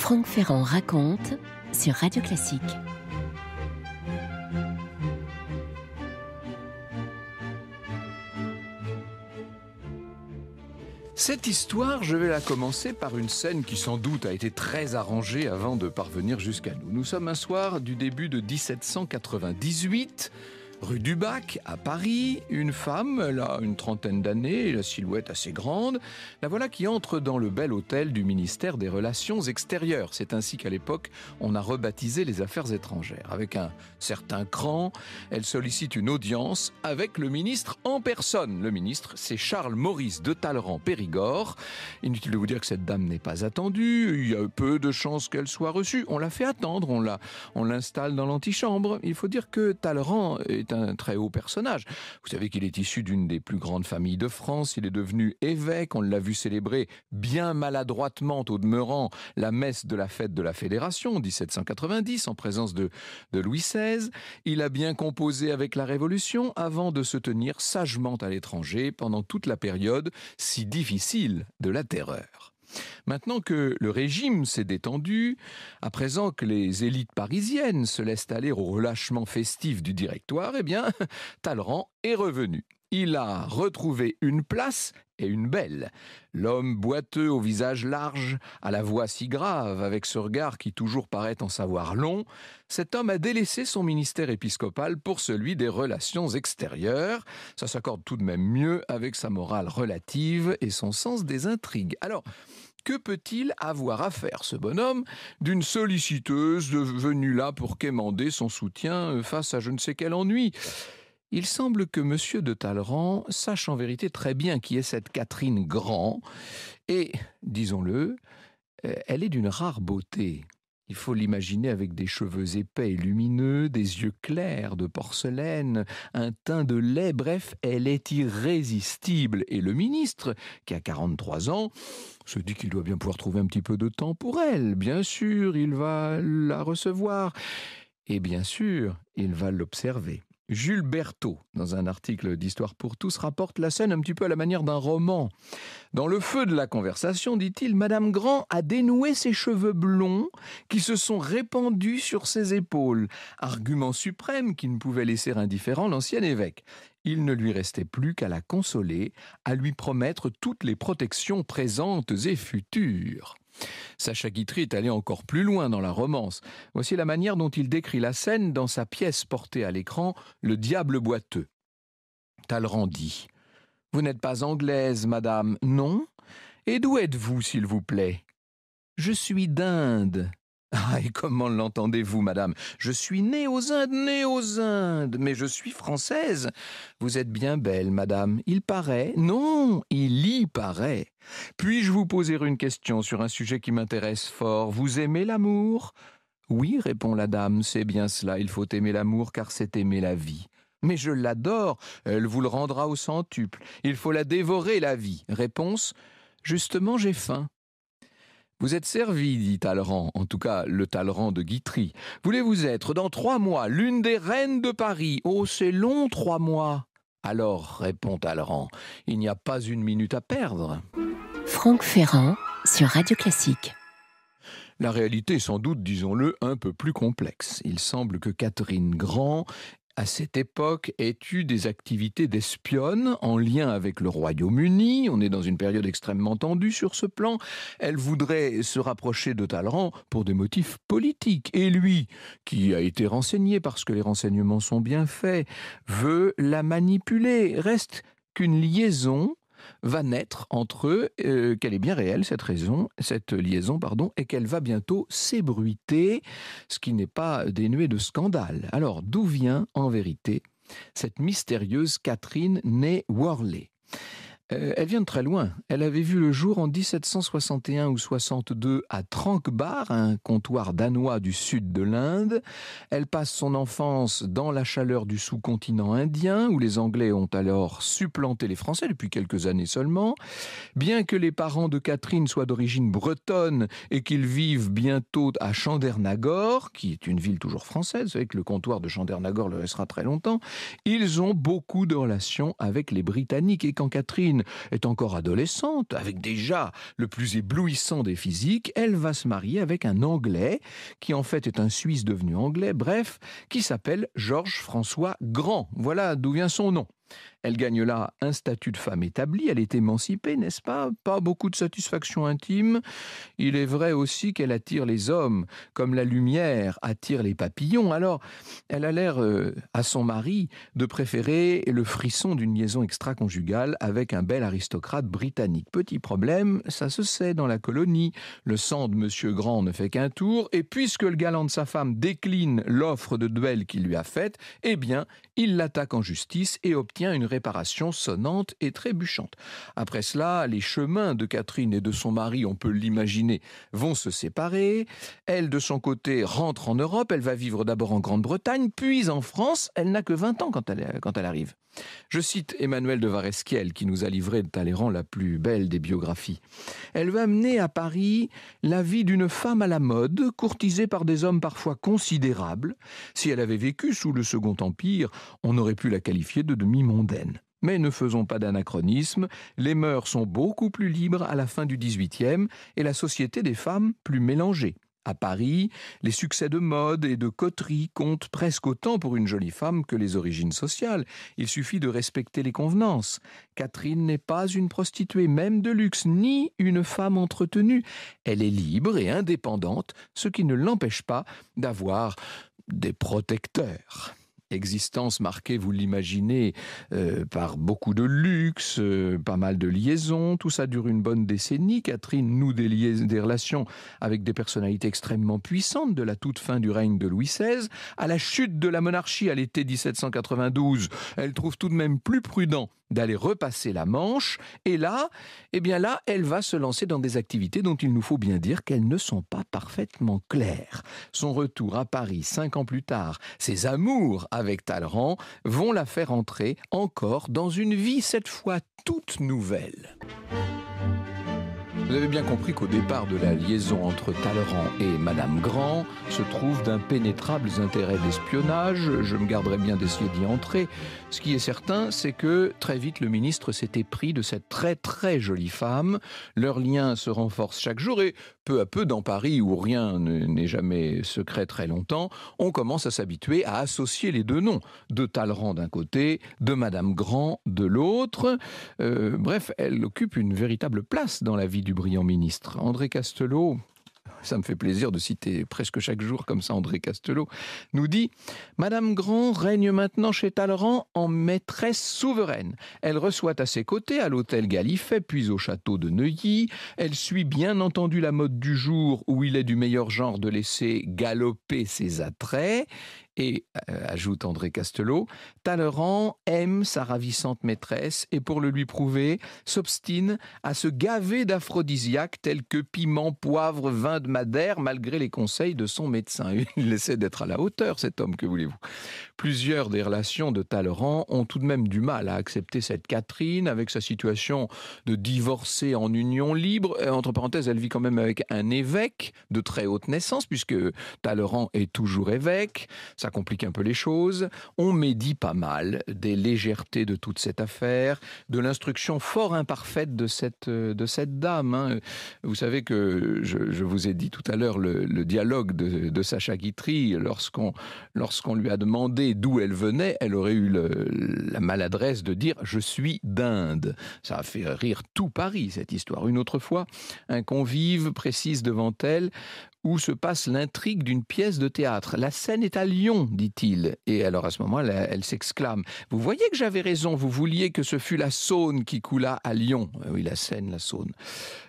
Franck Ferrand raconte sur Radio Classique. Cette histoire, je vais la commencer par une scène qui sans doute a été très arrangée avant de parvenir jusqu'à nous. Nous sommes un soir du début de 1798, rue du Bac, à Paris. Une femme, elle a une trentaine d'années, la silhouette assez grande. La voilà qui entre dans le bel hôtel du ministère des Relations extérieures. C'est ainsi qu'à l'époque, on a rebaptisé les affaires étrangères. Avec un certain cran, elle sollicite une audience avec le ministre en personne. Le ministre, c'est Charles-Maurice de Talleyrand-Périgord. Inutile de vous dire que cette dame n'est pas attendue. Il y a peu de chances qu'elle soit reçue. On l'a fait attendre, on l'installe dans l'antichambre. Il faut dire que Talleyrand est un très haut personnage. Vous savez qu'il est issu d'une des plus grandes familles de France. Il est devenu évêque. On l'a vu célébrer bien maladroitement au demeurant la messe de la fête de la Fédération 1790 en présence de Louis XVI. Il a bien composé avec la Révolution avant de se tenir sagement à l'étranger pendant toute la période si difficile de la Terreur. Maintenant que le régime s'est détendu, à présent que les élites parisiennes se laissent aller au relâchement festif du directoire, eh bien, Talleyrand est revenu. Il a retrouvé une place et une belle. L'homme boiteux au visage large, à la voix si grave, avec ce regard qui toujours paraît en savoir long, cet homme a délaissé son ministère épiscopal pour celui des relations extérieures. Ça s'accorde tout de même mieux avec sa morale relative et son sens des intrigues. Alors, que peut-il avoir à faire, ce bonhomme, d'une solliciteuse venue là pour quémander son soutien face à je ne sais quel ennui ? Il semble que M. de Talleyrand sache en vérité très bien qui est cette Catherine Grand et, disons-le, elle est d'une rare beauté. Il faut l'imaginer avec des cheveux épais et lumineux, des yeux clairs de porcelaine, un teint de lait, bref, elle est irrésistible. Et le ministre, qui a 43 ans, se dit qu'il doit bien pouvoir trouver un petit peu de temps pour elle. Bien sûr, il va la recevoir. Et bien sûr, il va l'observer. Jules Berthaud, dans un article d'Histoire pour tous, rapporte la scène un petit peu à la manière d'un roman. Dans le feu de la conversation, dit-il, Madame Grand a dénoué ses cheveux blonds qui se sont répandus sur ses épaules. Argument suprême qui ne pouvait laisser indifférent l'ancien évêque. Il ne lui restait plus qu'à la consoler, à lui promettre toutes les protections présentes et futures. Sacha Guitry est allé encore plus loin dans la romance. Voici la manière dont il décrit la scène dans sa pièce portée à l'écran, Le diable boiteux. Talleyrand dit « Vous n'êtes pas anglaise, madame, non ? Et d'où êtes-vous, s'il vous plaît ? Je suis d'Inde. Ah, et comment l'entendez-vous, madame ? Je suis née aux Indes, mais je suis française. Vous êtes bien belle, madame. Il paraît. Non, il y paraît. Puis-je vous poser une question sur un sujet qui m'intéresse fort ? Vous aimez l'amour ? Oui, répond la dame, c'est bien cela. Il faut aimer l'amour car c'est aimer la vie. Mais je l'adore. Elle vous le rendra au centuple. Il faut la dévorer, la vie. Réponse : justement, j'ai faim. Vous êtes servi, dit Talleyrand, en tout cas le Talleyrand de Guitry. Voulez-vous être, dans 3 mois, l'une des reines de Paris ? Oh, c'est long, 3 mois. Alors, répond Talleyrand, il n'y a pas une minute à perdre. Franck Ferrand sur Radio Classique. La réalité est sans doute, disons-le, un peu plus complexe. Il semble que Catherine Grand, à cette époque, ait eu des activités d'espionne en lien avec le Royaume-Uni. On est dans une période extrêmement tendue sur ce plan. Elle voudrait se rapprocher de Talleyrand pour des motifs politiques. Et lui, qui a été renseigné parce que les renseignements sont bien faits, veut la manipuler. Reste qu'une liaison va naître entre eux, qu'elle est bien réelle, cette liaison, et qu'elle va bientôt s'ébruiter, ce qui n'est pas dénué de scandale. Alors, d'où vient, en vérité, cette mystérieuse Catherine née Worley ? Elle vient de très loin. Elle avait vu le jour en 1761 ou 62 à Tranquebar, un comptoir danois du sud de l'Inde. Elle passe son enfance dans la chaleur du sous-continent indien, où les Anglais ont alors supplanté les Français depuis quelques années seulement. Bien que les parents de Catherine soient d'origine bretonne et qu'ils vivent bientôt à Chandernagor, qui est une ville toujours française, vous savez que le comptoir de Chandernagor le restera très longtemps, ils ont beaucoup de relations avec les Britanniques. Et quand Catherine Catherine est encore adolescente, avec déjà le plus éblouissant des physiques, elle va se marier avec un Anglais, qui en fait est un Suisse devenu anglais, bref, qui s'appelle Georges François Grand. Voilà d'où vient son nom. Elle gagne là un statut de femme établie, elle est émancipée, n'est-ce pas? Pas beaucoup de satisfaction intime. Il est vrai aussi qu'elle attire les hommes, comme la lumière attire les papillons. Alors, elle a l'air à son mari de préférer le frisson d'une liaison extra-conjugale avec un bel aristocrate britannique. Petit problème, ça se sait dans la colonie. Le sang de Monsieur Grand ne fait qu'un tour, et puisque le galant de sa femme décline l'offre de duel qu'il lui a faite, eh bien, il l'attaque en justice et obtient une réparation sonnante et trébuchante. Après cela, les chemins de Catherine et de son mari, on peut l'imaginer, vont se séparer. Elle, de son côté, rentre en Europe. Elle va vivre d'abord en Grande-Bretagne, puis en France. Elle n'a que 20 ans quand elle arrive. Je cite Emmanuel de Varesquiel, qui nous a livré de Talleyrand la plus belle des biographies. Elle va mener à Paris la vie d'une femme à la mode, courtisée par des hommes parfois considérables. Si elle avait vécu sous le Second Empire, on aurait pu la qualifier de demi-mondaine. Mais ne faisons pas d'anachronisme, les mœurs sont beaucoup plus libres à la fin du XVIIIe et la société des femmes plus mélangée. À Paris, les succès de mode et de coterie comptent presque autant pour une jolie femme que les origines sociales. Il suffit de respecter les convenances. Catherine n'est pas une prostituée, même de luxe, ni une femme entretenue. Elle est libre et indépendante, ce qui ne l'empêche pas d'avoir des protecteurs. Existence marquée, vous l'imaginez, par beaucoup de luxe, pas mal de liaisons. Tout ça dure une bonne décennie. Catherine noue des relations avec des personnalités extrêmement puissantes de la toute fin du règne de Louis XVI. À la chute de la monarchie à l'été 1792, elle trouve tout de même plus prudent d'aller repasser la Manche. Et là, elle va se lancer dans des activités dont il nous faut bien dire qu'elles ne sont pas parfaitement claires. Son retour à Paris 5 ans plus tard, ses amours avec Talleyrand vont la faire entrer encore dans une vie cette fois toute nouvelle. Vous avez bien compris qu'au départ de la liaison entre Talleyrand et Madame Grand se trouvent d'impénétrables intérêts d'espionnage. Je me garderai bien d'essayer d'y entrer. Ce qui est certain, c'est que très vite le ministre s'était pris de cette très très jolie femme. Leurs liens se renforcent chaque jour et peu à peu dans Paris, où rien n'est jamais secret très longtemps, on commence à s'habituer à associer les deux noms. De Talleyrand d'un côté, de Madame Grand de l'autre. Bref, elle occupe une véritable place dans la vie du brillant ministre. André Castelot, ça me fait plaisir de citer presque chaque jour comme ça André Castelot, nous dit « Madame Grand règne maintenant chez Talleyrand en maîtresse souveraine. Elle reçoit à ses côtés à l'hôtel Gallifet, puis au château de Neuilly. Elle suit bien entendu la mode du jour où il est du meilleur genre de laisser galoper ses attraits. » Et, ajoute André Castelot, Talleyrand aime sa ravissante maîtresse et pour le lui prouver, s'obstine à se gaver d'aphrodisiaques tels que piment, poivre, vin de Madère, malgré les conseils de son médecin. Il essaie d'être à la hauteur, cet homme, que voulez-vous. Plusieurs des relations de Talleyrand ont tout de même du mal à accepter cette Catherine, avec sa situation de divorcée en union libre. Entre parenthèses, elle vit quand même avec un évêque de très haute naissance, puisque Talleyrand est toujours évêque. Ça complique un peu les choses. On médit pas mal des légèretés de toute cette affaire, de l'instruction fort imparfaite de cette dame. Hein. Vous savez que je vous ai dit tout à l'heure le dialogue de Sacha Guitry, lorsqu'on lui a demandé d'où elle venait, elle aurait eu la maladresse de dire « je suis d'Inde ». Ça a fait rire tout Paris, cette histoire. Une autre fois, un convive précise devant elle où se passe l'intrigue d'une pièce de théâtre. La scène est à Lyon, dit-il. Et alors à ce moment-là, elle s'exclame. Vous voyez que j'avais raison, vous vouliez que ce fût la Saône qui coulât à Lyon. Oui, la Seine, la Saône.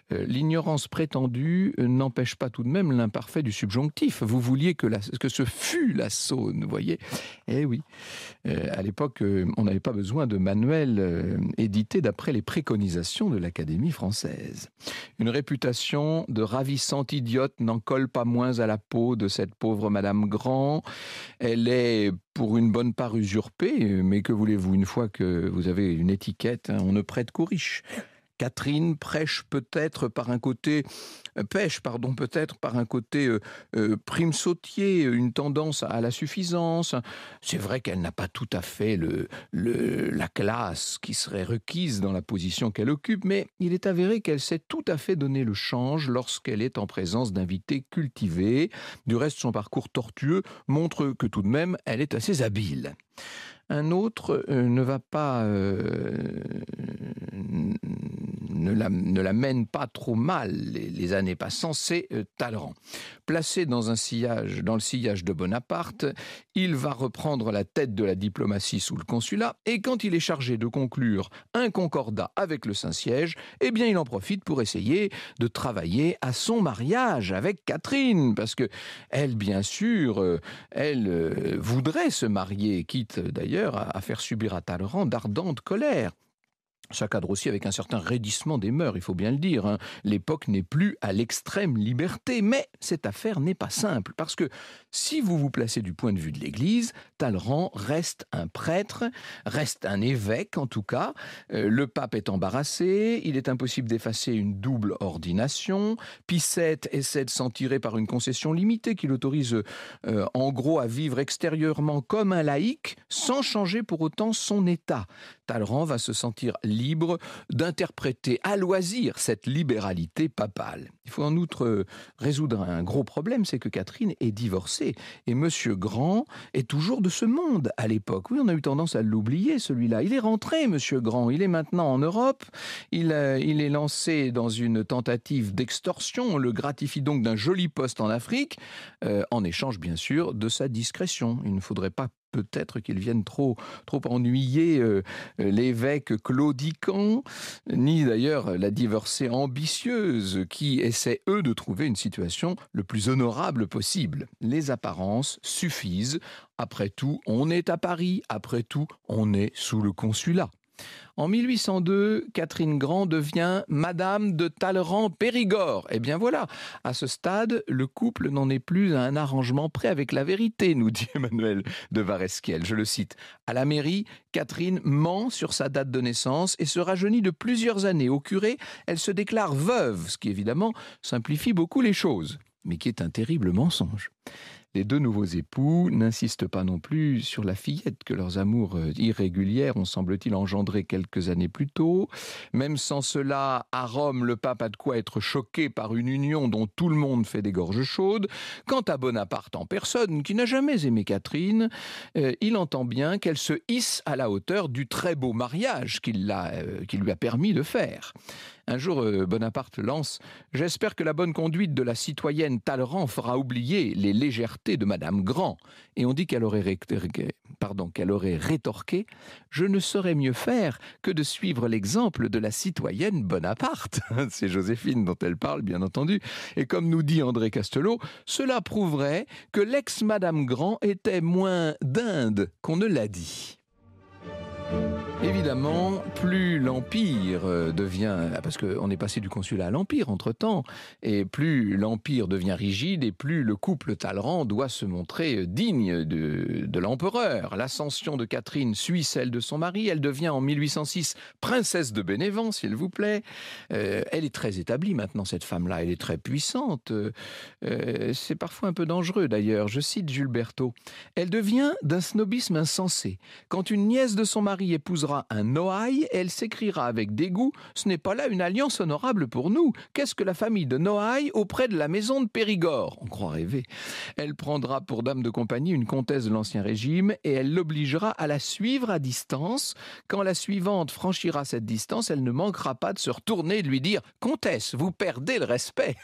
L'ignorance prétendue n'empêche pas tout de même l'imparfait du subjonctif. Vous vouliez que ce fût la Saône, vous voyez. Eh oui, à l'époque, on n'avait pas besoin de manuel édité d'après les préconisations de l'Académie française. Une réputation de ravissante idiote n'en colle pas moins à la peau de cette pauvre Madame Grand. Elle est pour une bonne part usurpée, mais que voulez-vous, une fois que vous avez une étiquette, hein, on ne prête qu'aux riches. Catherine pêche peut-être par un côté prime sautier, une tendance à la suffisance. C'est vrai qu'elle n'a pas tout à fait la classe qui serait requise dans la position qu'elle occupe, mais il est avéré qu'elle sait tout à fait donner le change lorsqu'elle est en présence d'invités cultivés. Du reste, son parcours tortueux montre que tout de même, elle est assez habile. Un autre ne la mène pas trop mal les années passant, c'est Talleyrand. Placé dans le sillage de Bonaparte, il va reprendre la tête de la diplomatie sous le consulat, et quand il est chargé de conclure un concordat avec le Saint-Siège, eh bien il en profite pour essayer de travailler à son mariage avec Catherine, parce que elle, bien sûr, voudrait se marier, quitte d'ailleurs à faire subir à Talleyrand d'ardentes colères. Ça cadre aussi avec un certain raidissement des mœurs, il faut bien le dire, hein. L'époque n'est plus à l'extrême liberté, mais cette affaire n'est pas simple, parce que si vous vous placez du point de vue de l'Église, Talleyrand reste un prêtre, reste un évêque en tout cas. Le pape est embarrassé, il est impossible d'effacer une double ordination. Pie VII essaie de s'en tirer par une concession limitée qui l'autorise en gros à vivre extérieurement comme un laïc, sans changer pour autant son état. Talleyrand va se sentir libre d'interpréter à loisir cette libéralité papale. Il faut en outre résoudre un gros problème, c'est que Catherine est divorcée et Monsieur Grand est toujours de ce monde à l'époque. Oui, on a eu tendance à l'oublier celui-là. Il est rentré, Monsieur Grand, il est maintenant en Europe, il est lancé dans une tentative d'extorsion, on le gratifie donc d'un joli poste en Afrique, en échange bien sûr de sa discrétion. Il ne faudrait pas peut-être qu'ils viennent trop ennuyer l'évêque claudiquant, ni d'ailleurs la divorcée ambitieuse qui essaie, eux, de trouver une situation le plus honorable possible. Les apparences suffisent. Après tout, on est à Paris. Après tout, on est sous le consulat. En 1802, Catherine Grand devient Madame de Talleyrand-Périgord. Eh bien voilà, à ce stade, le couple n'en est plus à un arrangement près avec la vérité, nous dit Emmanuel de Varesquiel. Je le cite. À la mairie, Catherine ment sur sa date de naissance et se rajeunit de plusieurs années. Au curé, elle se déclare veuve, ce qui évidemment simplifie beaucoup les choses, mais qui est un terrible mensonge. Les deux nouveaux époux n'insistent pas non plus sur la fillette que leurs amours irrégulières ont, semble-t-il, engendré quelques années plus tôt. Même sans cela, à Rome, le pape a de quoi être choqué par une union dont tout le monde fait des gorges chaudes. Quant à Bonaparte en personne, qui n'a jamais aimé Catherine, il entend bien qu'elle se hisse à la hauteur du très beau mariage qu'il lui a permis de faire. Un jour, Bonaparte lance « J'espère que la bonne conduite de la citoyenne Talleyrand fera oublier les légèretés de Madame Grand. » Et on dit qu'elle aurait rétorqué « Je ne saurais mieux faire que de suivre l'exemple de la citoyenne Bonaparte. » C'est Joséphine dont elle parle, bien entendu. Et comme nous dit André Castelot, cela prouverait que l'ex-Madame Grand était moins d'Inde qu'on ne l'a dit. Évidemment, plus l'Empire devient, parce qu'on est passé du consulat à l'Empire entre-temps, et plus l'Empire devient rigide, et plus le couple Talleyrand doit se montrer digne de l'empereur. L'ascension de Catherine suit celle de son mari, elle devient en 1806 princesse de Bénévent, s'il vous plaît. Elle est très établie maintenant, cette femme-là, elle est très puissante. C'est parfois un peu dangereux d'ailleurs, je cite Jules Berthaud. Elle devient d'un snobisme insensé. Quand une nièce de son mari épousera un Noailles, elle s'écriera avec dégoût « Ce n'est pas là une alliance honorable pour nous. Qu'est-ce que la famille de Noailles auprès de la maison de Périgord ?» On croit rêver. Elle prendra pour dame de compagnie une comtesse de l'Ancien Régime et elle l'obligera à la suivre à distance. Quand la suivante franchira cette distance, elle ne manquera pas de se retourner et de lui dire « Comtesse, vous perdez le respect !»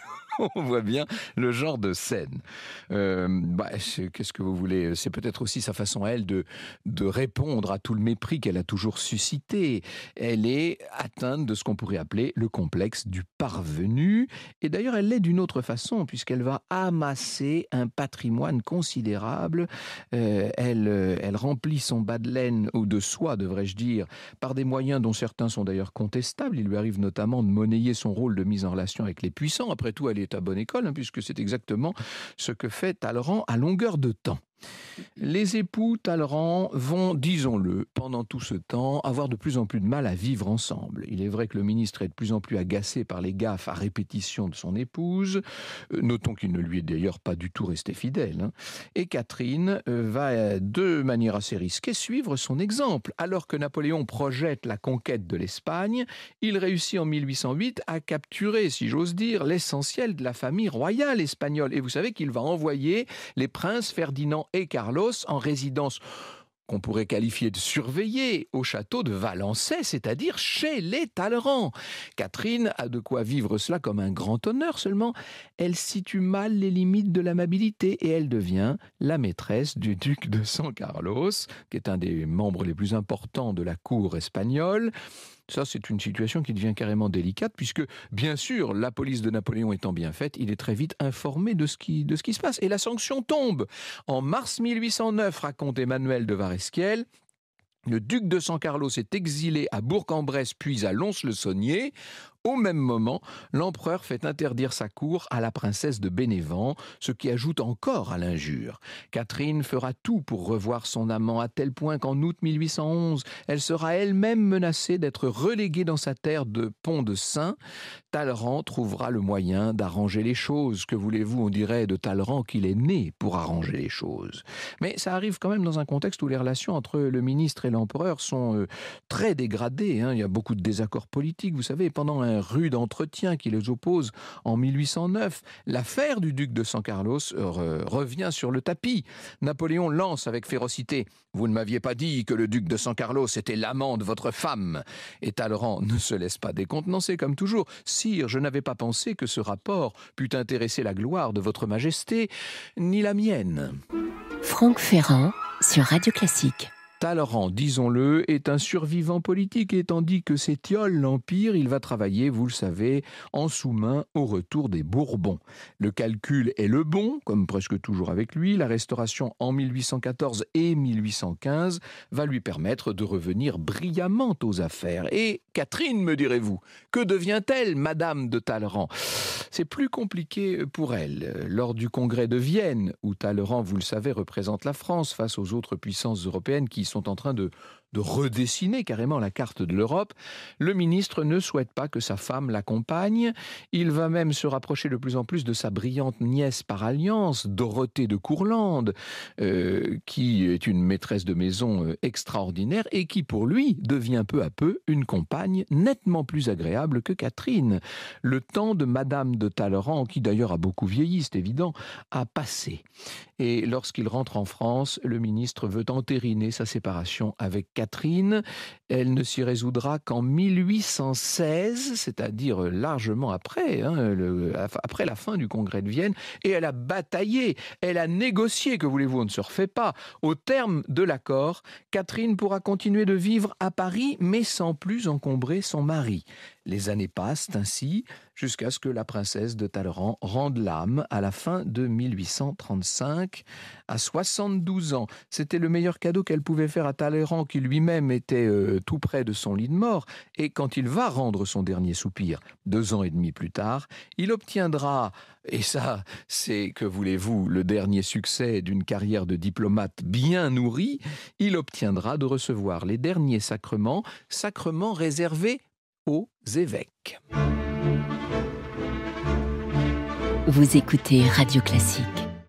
On voit bien le genre de scène. Qu'est-ce que vous voulez ? C'est peut-être aussi sa façon, elle, de répondre à tout le mépris qu'elle a toujours suscité. Elle est atteinte de ce qu'on pourrait appeler le complexe du parvenu. Et d'ailleurs, elle l'est d'une autre façon, puisqu'elle va amasser un patrimoine considérable. Elle remplit son bas de laine, ou de soie, devrais-je dire, par des moyens dont certains sont d'ailleurs contestables. Il lui arrive notamment de monnayer son rôle de mise en relation avec les puissants. Après tout, elle est à bonne école, puisque c'est exactement ce que fait Talleyrand à longueur de temps. Les époux Talleyrand vont, disons-le, pendant tout ce temps, avoir de plus en plus de mal à vivre ensemble. Il est vrai que le ministre est de plus en plus agacé par les gaffes à répétition de son épouse. Notons qu'il ne lui est d'ailleurs pas du tout resté fidèle. Et Catherine va, de manière assez risquée, suivre son exemple. Alors que Napoléon projette la conquête de l'Espagne, il réussit en 1808 à capturer, si j'ose dire, l'essentiel de la famille royale espagnole. Et vous savez qu'il va envoyer les princes Ferdinand et Carlos en résidence qu'on pourrait qualifier de surveillée au château de Valençay, c'est-à-dire chez les Talleyrand. Catherine a de quoi vivre cela comme un grand honneur, seulement elle situe mal les limites de l'amabilité et elle devient la maîtresse du duc de San Carlos, qui est un des membres les plus importants de la cour espagnole. Ça, c'est une situation qui devient carrément délicate puisque, bien sûr, la police de Napoléon étant bien faite, il est très vite informé de ce qui se passe. Et la sanction tombe. En mars 1809, raconte Emmanuel de Varesquiel, le duc de San Carlos est exilé à Bourg-en-Bresse puis à Lons-le-Saunier. Au même moment, l'empereur fait interdire sa cour à la princesse de Bénévent, ce qui ajoute encore à l'injure. Catherine fera tout pour revoir son amant, à tel point qu'en août 1811, elle sera elle-même menacée d'être reléguée dans sa terre de Pont-de-Saint. Talleyrand trouvera le moyen d'arranger les choses. Que voulez-vous, on dirait de Talleyrand qu'il est né pour arranger les choses. Mais ça arrive quand même dans un contexte où les relations entre le ministre et l'empereur sont très dégradées. Il y a beaucoup de désaccords politiques, vous savez, pendant un rude entretien qui les oppose en 1809. L'affaire du duc de San Carlos revient sur le tapis. Napoléon lance avec férocité « Vous ne m'aviez pas dit que le duc de San Carlos était l'amant de votre femme ?» Et Talleyrand ne se laisse pas décontenancer comme toujours. « Sire, je n'avais pas pensé que ce rapport pût intéresser la gloire de votre majesté, ni la mienne. » Franck Ferrand sur Radio Classique. Talleyrand, disons-le, est un survivant politique et tandis que s'étiole l'Empire, il va travailler, vous le savez, en sous-main au retour des Bourbons. Le calcul est le bon, comme presque toujours avec lui. La Restauration en 1814 et 1815 va lui permettre de revenir brillamment aux affaires. Et Catherine, me direz-vous, que devient-elle, Madame de Talleyrand ? C'est plus compliqué pour elle. Lors du congrès de Vienne, où Talleyrand, vous le savez, représente la France face aux autres puissances européennes qui sont en train de redessiner carrément la carte de l'Europe, le ministre ne souhaite pas que sa femme l'accompagne. Il va même se rapprocher de plus en plus de sa brillante nièce par alliance, Dorothée de Courlande, qui est une maîtresse de maison extraordinaire et qui, pour lui, devient peu à peu une compagne nettement plus agréable que Catherine. Le temps de Madame de Talleyrand, qui d'ailleurs a beaucoup vieilli, c'est évident, a passé. Et lorsqu'il rentre en France, le ministre veut entériner sa séparation avec Catherine. Elle ne s'y résoudra qu'en 1816, c'est-à-dire largement après, après la fin du congrès de Vienne, et elle a bataillé, elle a négocié, que voulez-vous, on ne se refait pas. Au terme de l'accord, Catherine pourra continuer de vivre à Paris, mais sans plus encombrer son mari. Les années passent ainsi, jusqu'à ce que la princesse de Talleyrand rende l'âme à la fin de 1835, à 72 ans. C'était le meilleur cadeau qu'elle pouvait faire à Talleyrand, qui lui-même était tout près de son lit de mort. Et quand il va rendre son dernier soupir, 2 ans et demi plus tard, il obtiendra, et ça, c'est, que voulez-vous, le dernier succès d'une carrière de diplomate bien nourrie, il obtiendra de recevoir les derniers sacrements réservés aux évêques. Vous écoutez Radio Classique.